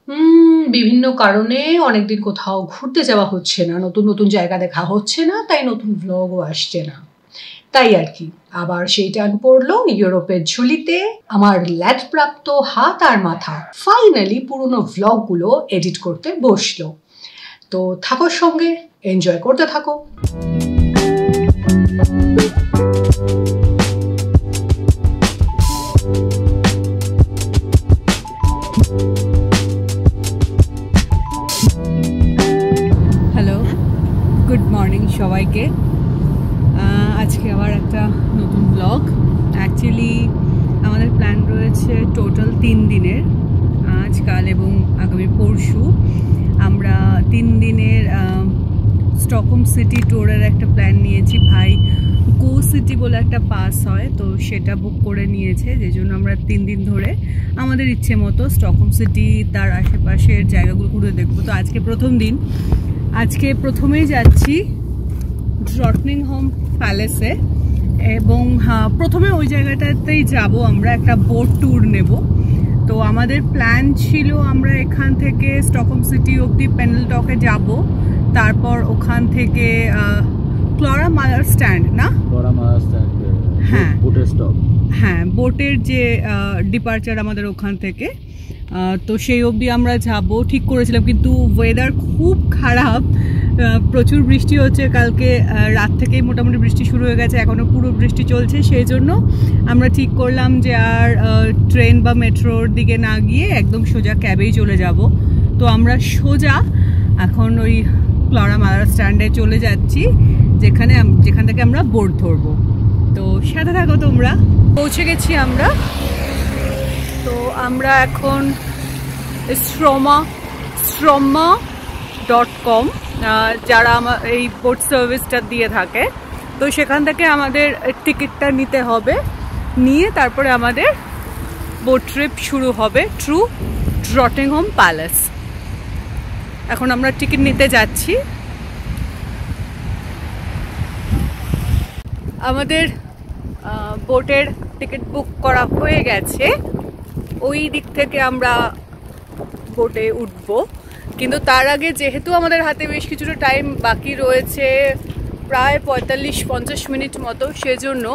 বিভিন্ন কারণে অনেকদিন কোথাও ঘুরতে যাওয়া হচ্ছে না, নতুন নতুন জায়গা দেখা হচ্ছে না, তাই নতুন ভ্লগও আসছে না। তাই আর কি আবার সেই টান পড়লো ইউরোপের ঝুলিতে। আমার ল্যাদপ্রাপ্ত হাত আর মাথা ফাইনালি পুরনো ভ্লগগুলো এডিট করতে বসলো। তো থাকো সঙ্গে, এনজয় করতে থাকো। হ্যালো, গুড মর্নিং সবাইকে। আজকে আবার একটা নতুন ব্লগ। অ্যাকচুয়ালি আমাদের প্ল্যান রয়েছে টোটাল 3 দিনের, আজ কাল এবং আগামী পরশু। আমরা 3 দিনের স্টকহোম সিটি ট্যুরের একটা প্ল্যান নিয়েছি। ভাই গো সিটি বলে একটা পাস হয়, তো সেটা বুক করে নিয়েছে, যে জন্য আমরা 3 দিন ধরে আমাদের ইচ্ছে মতো স্টকহোম সিটি তার আশেপাশের জায়গাগুলো ঘুরে দেখবো। তো আজকে প্রথম দিন, আজকে প্রথমেই যাচ্ছি ড্রটনিংহোম প্যালেসে, এবং প্রথমে ওই জায়গাটাতেই যাব, আমরা একটা বোট ট্যুর নেব। তো আমাদের প্ল্যান ছিল আমরা এখান থেকে স্টকহোম সিটি অবধি পেনেলটকে যাব, তারপর ওখান থেকে ক্লোরা মালার স্ট্যান্ড, না হ্যাঁ বোটের স্টপ, হ্যাঁ বোটের যে ডিপার্চার আমাদের ওখান থেকে, তো সেই অবধি আমরা যাব ঠিক করেছিলাম। কিন্তু ওয়েদার খুব খারাপ, প্রচুর বৃষ্টি হচ্ছে, কালকে রাত থেকেই মোটামুটি বৃষ্টি শুরু হয়ে গেছে, এখনও পুরো বৃষ্টি চলছে। সেই জন্য আমরা ঠিক করলাম যে আর ট্রেন বা মেট্রোর দিকে না গিয়ে একদম সোজা ক্যাবেই চলে যাব। তো আমরা সোজা এখন ওই ক্লোরা মালার স্ট্যান্ডে চলে যাচ্ছি, যেখান থেকে আমরা বোট ধরবো। তো সাথে থাকো তোমরা। পৌঁছে গেছি আমরা। তো আমরা এখন stroma.com, যারা আমার এই বোট সার্ভিসটা দিয়ে থাকে, তো সেখান থেকে আমাদের টিকিটটা নিতে হবে, নিয়ে তারপরে আমাদের বোট ট্রিপ শুরু হবে ট্রু ড্রটনিংহোম প্যালেস। এখন আমরা টিকিট নিতে যাচ্ছি। আমাদের বোটের টিকিট বুক করা হয়ে গেছে, ওই দিক থেকে আমরা বোটে উঠব। কিন্তু তার আগে যেহেতু আমাদের হাতে বেশ কিছুটা টাইম বাকি রয়েছে, প্রায় 45-50 মিনিট মতো, সেজন্য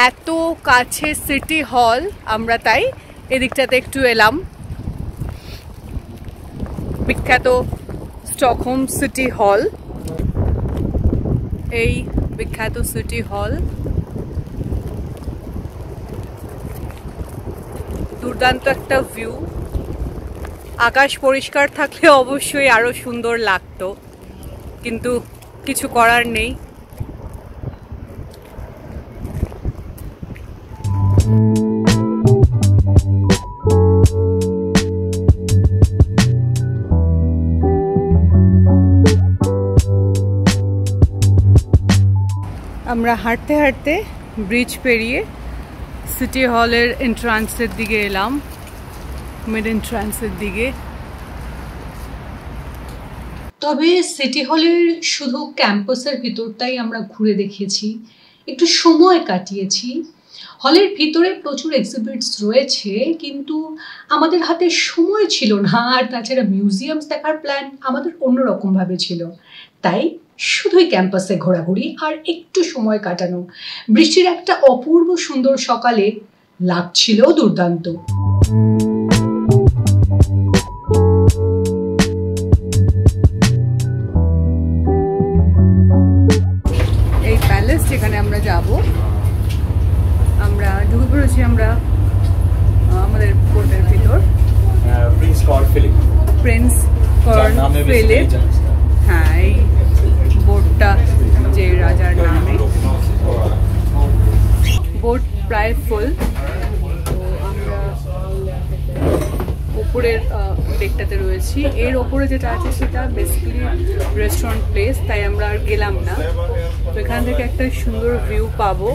এত কাছে সিটি হল আমরা তাই এদিকটাতে একটু এলাম। বিখ্যাত স্টকহোম সিটি হল, এই বিখ্যাত সিটি হল, দুর্দান্ত একটা ভিউ। আকাশ পরিষ্কার থাকলে অবশ্যই আরো সুন্দর লাগতো, কিন্তু কিছু করার নেই। আমরা হাঁটতে হাঁটতে ব্রিজ পেরিয়ে সিটি হলের এন্ট্রান্সের দিকে এলাম, মেন এন্ট্রান্সের দিকে। তবে সিটি হলের শুধু ক্যাম্পাসের ভিতরটাই আমরা ঘুরে দেখেছি, একটু সময় কাটিয়েছি। হলের ভিতরে প্রচুর এক্সিবিটস রয়েছে, কিন্তু আমাদের হাতে সময় ছিল না, আর তাছাড়া মিউজিয়ামস দেখার প্ল্যান আমাদের অন্যরকমভাবে ছিল। তাই শুধুই ক্যাম্পাসে ঘোরাঘুরি আর একটু সময় কাটানো। বৃষ্টির একটা অপূর্ব সুন্দর সকালে লাগছিল দুর্দান্ত। এই প্যালেস যেখানে আমরা যাব, আমরা ঢুকে পড়েছি আমরা আমাদের বোটের ভিতর। প্রিন্স কর্ন ফিলিপ, হ্যাঁ এই বোটটা যে রাজার নামে। বোট প্রায় ফুল। তো আমরা উপরের ডেকটাতে রয়েছি, এর ওপরে যেটা আছে সেটা বেসিক্যালি রেস্টুরেন্ট প্লেস, তাই আমরা আর গেলাম না। তো এখান থেকে একটা সুন্দর ভিউ পাবো।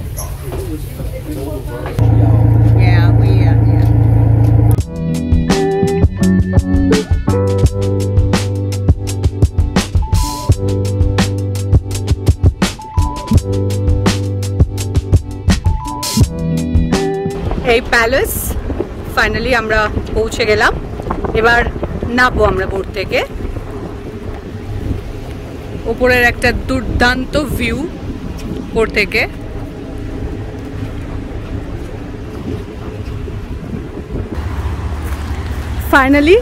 এই প্যালেস ফাইনালি আমরা পৌঁছে গেলাম। এবার নামবো আমরা বোট থেকে। উপরের একটা দুর্দান্ত ভিউ বোট থেকে। ফাইনালি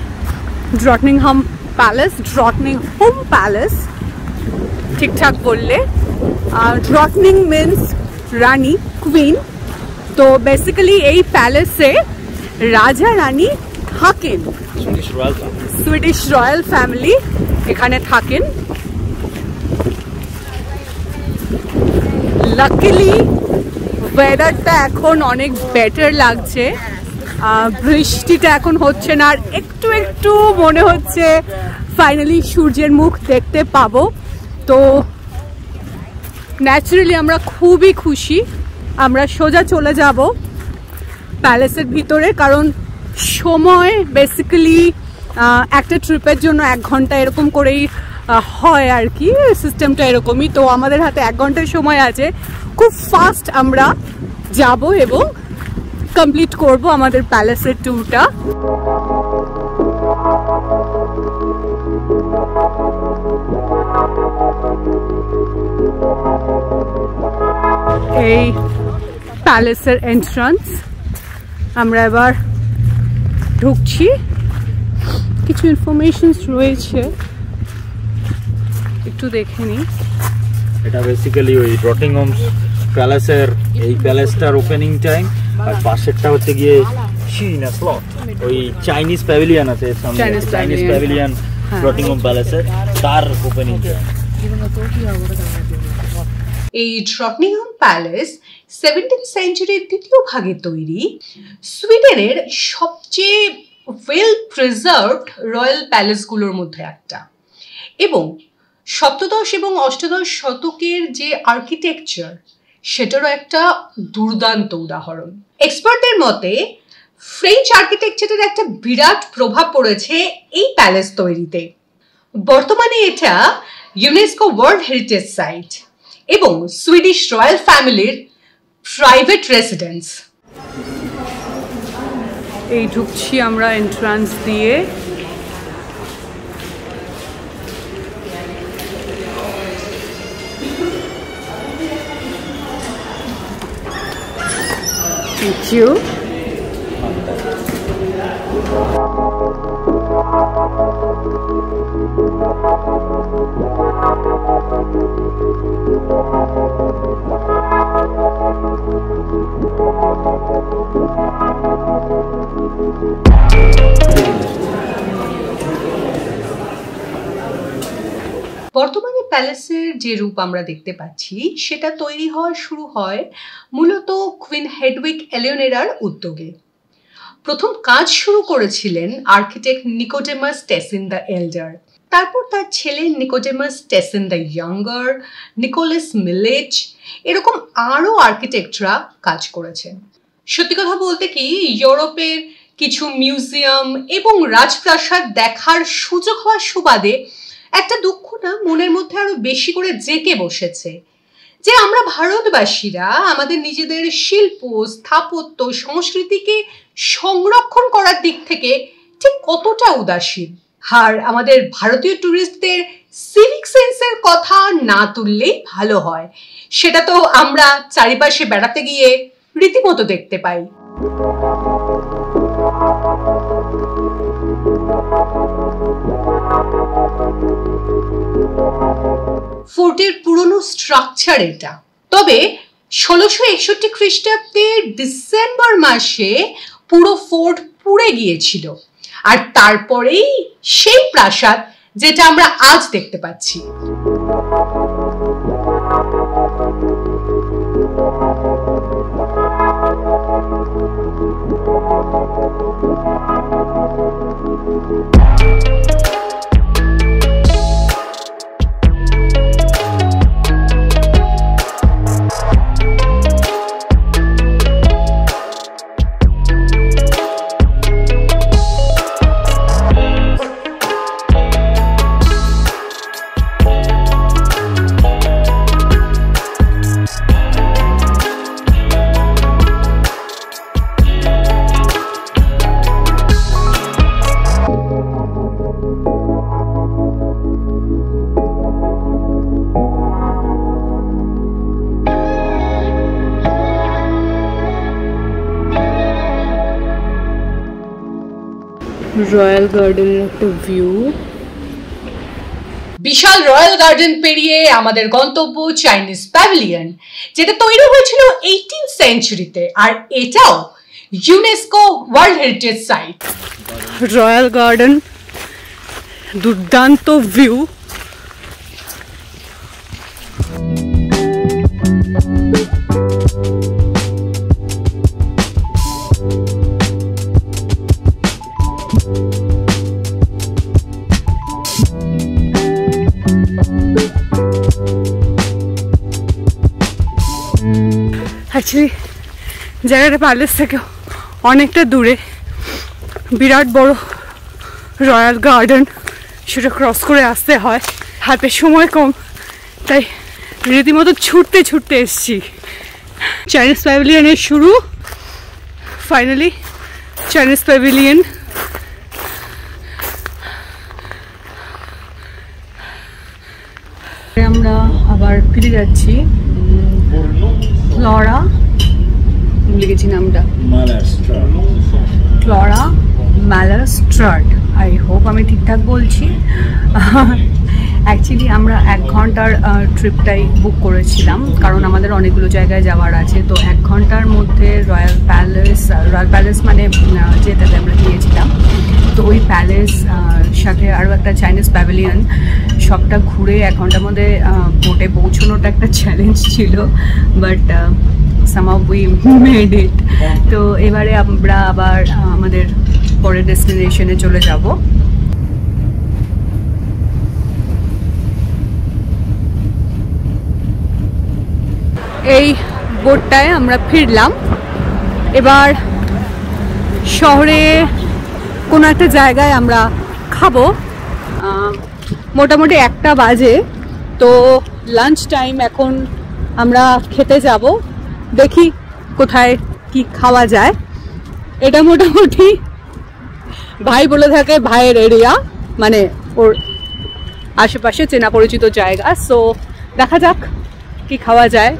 ড্রটনিংহাম প্যালেস ঠিকঠাক বললে। ড্রটনিং মিন্স রানী, কুইন। তো বেসিক্যালি এই প্যালেসে রাজা রানী থাকেন, সুইডিশ রয়্যাল ফ্যামিলি এখানে থাকেন। লাকিলি ওয়েদারটা এখন অনেক বেটার লাগছে, বৃষ্টিটা এখন হচ্ছে না, আর একটু একটু মনে হচ্ছে ফাইনালি সূর্যের মুখ দেখতে পাবো। তো ন্যাচারালি আমরা খুবই খুশি। আমরা সোজা চলে যাব প্যালেসের ভিতরে, কারণ সময় বেসিক্যালি একটা ট্রিপের জন্য 1 ঘন্টা এরকম করেই হয় আর কি, সিস্টেমটা এরকমই। তো আমাদের হাতে 1 ঘন্টার সময় আছে, খুব ফাস্ট আমরা যাব এবং কমপ্লিট করব আমাদের প্যালেসের ট্যুরটা। এই প্যালেসের এন্ট্রান্স, আমরা এবার ঢুকছি। কিছু ইনফরমেশনস রয়েছে, একটু দেখে নিই। এটা বেসিক্যালি ওই ড্রটিংহাম প্যালেসের, এই প্যালেসটার ওপেনিং টাইম, আর পাশেরটা হচ্ছে গিয়ে চীনা স্লট, ওই চাইনিজ প্যাভিলিয়ন আছে সামনে, চাইনিজ প্যাভিলিয়ন ড্রটিংহাম প্যালেসের, তার ওপেনিং টাইম। এই ড্রটনিংহাম প্যালেস 17th সেঞ্চুরির দ্বিতীয় ভাগে তৈরি সুইডেনের সবচেয়ে ওয়েল প্রিজার্ভড রয়্যাল প্যালেসগুলোর মধ্যে একটা, এবং সপ্তদশ এবং অষ্টাদশ শতকের যে আর্কিটেকচার সেটারও একটা দুর্দান্ত উদাহরণ। এক্সপার্টদের মতে ফ্রেঞ্চ আর্কিটেকচারের একটা বিরাট প্রভাব পড়েছে এই প্যালেস তৈরিতে। বর্তমানে এটা ইউনেস্কো ওয়ার্ল্ড হেরিটেজ সাইট এবং সুইডিশ রয়্যাল ফ্যামিলির প্রাইভেট রেসিডেন্স। এই ঢুকছি আমরা এন্ট্রান্স দিয়ে। Thank you. বর্তমানে প্যালেসের যে রূপ আমরা দেখতে পাচ্ছি সেটা তৈরি হওয়া শুরু হয় মূলত কুইন হেডউইগ এলিওনেরার উদ্যোগে। প্রথম কাজ শুরু করেছিলেন আর্কিটেক্ট নিকোডেমাস টেসিন দ্য এল্ডার, তারপর তার ছেলে নিকোডেমাস টেসিন দ্য ইয়াঙ্গার, নিকোলাস মিলেজ, এরকম আরও আর্কিটেক্টরা কাজ করেছেন। সত্যি কথা বলতে কি, ইউরোপের কিছু মিউজিয়াম এবং রাজপ্রাসাদ দেখার সুযোগ হওয়ার সুবাদে একটা দুঃখ না মনের মধ্যে আরো বেশি করে জেঁকে বসেছে, যে আমরা ভারতবাসীরা আমাদের নিজেদের শিল্প, স্থাপত্য, সংস্কৃতিকে সংরক্ষণ করার দিক থেকে ঠিক কতটা উদাসীন। আর আমাদের ভারতীয় ট্যুরিস্টদের সিভিক সেন্সের কথা না তুললেই ভালো হয়, সেটা তো আমরা চারিপাশে বেড়াতে গিয়ে রীতিমতো দেখতে পাই। ফোর্টের পুরনো স্ট্রাকচার এটা, তবে 1661 খ্রিস্টাব্দের ডিসেম্বর মাসে পুরো ফোর্ট পুড়ে গিয়েছিল, আর তারপরেই সেই প্রাসাদ যেটা আমরা আজ দেখতে পাচ্ছি। রয়্যাল গার্ডেনের একটা ভিউ। বিশাল রয়্যাল গার্ডেন পেরিয়ে আমাদের গন্তব্য চাইনিজ প্যাভিলিয়ন, যেটা তৈরি হয়েছিল 18th সেঞ্চুরিতে, আর এটাও UNESCO world heritage site. Royal garden, দুর্দান্ত ভিউ। অ্যাকচুয়ালি জায়গাটা প্যালেস থেকে অনেকটা দূরে, বিরাট বড় রয়্যাল গার্ডেন, সেটা ক্রস করে আসতে হয়, হাতে সময় কম, তাই রীতিমতো ছুটতে ছুটতে এসছি। চাইনিজ প্যাভিলিয়নের শুরু, ফাইনালি চাইনিজ প্যাভিলিয়ন। আমরা আবার ফিরে যাচ্ছি। ফ্লোরা, লিখেছি নামটা, ফ্লোরা ম্যালারস্ট্রাট। আই হোপ আমি ঠিকঠাক বলছি। অ্যাকচুয়ালি আমরা 1 ঘন্টার ট্রিপটাই বুক করেছিলাম, কারণ আমাদের অনেকগুলো জায়গায় যাওয়ার আছে। তো 1 ঘন্টার মধ্যে রয়্যাল প্যালেস মানে যেটাতে আমরা গিয়েছিলাম, তো ওই প্যালেস সাথে আরও একটা চাইনিজ প্যাভিলিয়ন, সবটা ঘুরে 1 ঘন্টার মধ্যে বোটে পৌঁছানোটা একটা চ্যালেঞ্জ ছিল, but somehow we made it. তো এবারে আমরা আবার আমাদের পরের ডেস্টিনেশনে চলে যাব। এই বোটটায় আমরা ফিরলাম। এবার শহরে কোনো একটা জায়গায় আমরা খাবো। মোটামুটি 1টা বাজে, তো লাঞ্চ টাইম। এখন আমরা খেতে যাব, দেখি কোথায় কি খাওয়া যায়। এটা মোটামুটি ভাই বলে থাকে ভাইয়ের এরিয়া, মানে ওর আশেপাশে চেনা পরিচিত জায়গা। সো দেখা যাক কি খাওয়া যায়।